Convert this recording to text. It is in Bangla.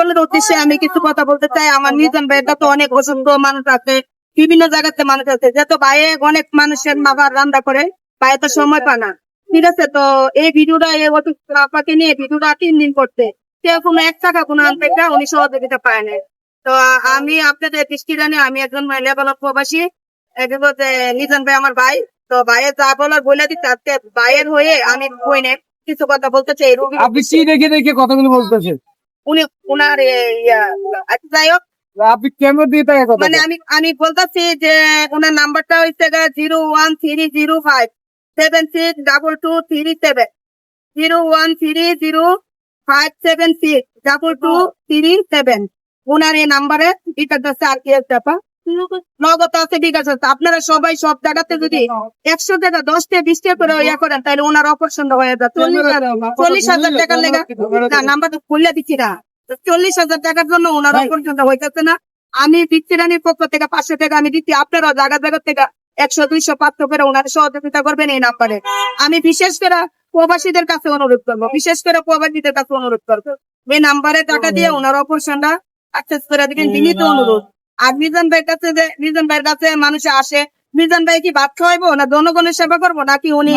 সকলের উদ্দেশ্যে আমি কিছু কথা বলতে চাই। আমার নিজন ভাইটা তো অনেক অসুস্থ মানুষ আছে, বিভিন্ন জায়গাতে মানুষ আছে, যেহেতু ভাইয়ে অনেক মানুষের খাবার রান্না করে, ভাইয়ে তো সময় পায় না। ঠিক আছে, তো এই ভিডিওটা এই অসুস্থ আপাকে নিয়ে ভিডিওটা 3 দিন করতে, সে কোনো 1 টাকা কোনো আনতে উনি সহযোগিতা পায় না। তো আমি আপনাদের দৃষ্টি জানি, আমি একজন লেবানন প্রবাসী, এগুলো যে নিজন ভাই আমার ভাই, তো ভাইয়ের যা বলার বলে দিতে আজকে ভাইয়ের হয়ে আমি বইনে কিছু কথা বলতে চাই। রোগী আপনি কি দেখে দেখে কথাগুলো বলতেছেন? উনি উনার আচ্ছা, যাই হোক, আপনি কেমন দিয়ে তাকে কথা মানে আমি বলতেছি যে ওনার নাম্বারটা হচ্ছে 01305762237, 01305762237। ওনার এই নাম্বারে বিকাশ আছে আর কি টাকা নগদ আছে, বিকাশ আছে। আপনারা সবাই সব জায়গাতে যদি 100 টাকা 10 টাকা 20 টাকা করে ইয়া করেন, তাহলে ওনার অপারেশন হয়ে যায় 40,000 টাকার লেগে। না, নাম্বার তো খুললে দিচ্ছি না, 40,000 টাকার জন্য ওনার অপারেশনটা হইতেছে না। আমি দিচ্ছি রানীর পক্ষ থেকে 500 টাকা আমি দিচ্ছি, আপনারাও জায়গা জায়গা থেকে 100 200 500 করে ওনার সহযোগিতা করবেন এই নাম্বারে। আমি বিশেষ করে প্রবাসীদের কাছে অনুরোধ করবো, বিশেষ করে প্রবাসীদের কাছে অনুরোধ করবো, এই নাম্বারে টাকা দিয়ে ওনার অপারেশনটা সাকসেস করে দিবেন, বিনীত অনুরোধ। আর মিজান ভাইয়ের কাছে যে মিজান ভাইয়ের কাছে মানুষ আসে, মিজান ভাই কি ভাত খাওয়াইবো না জনগণের সেবা করবো, নাকি উনি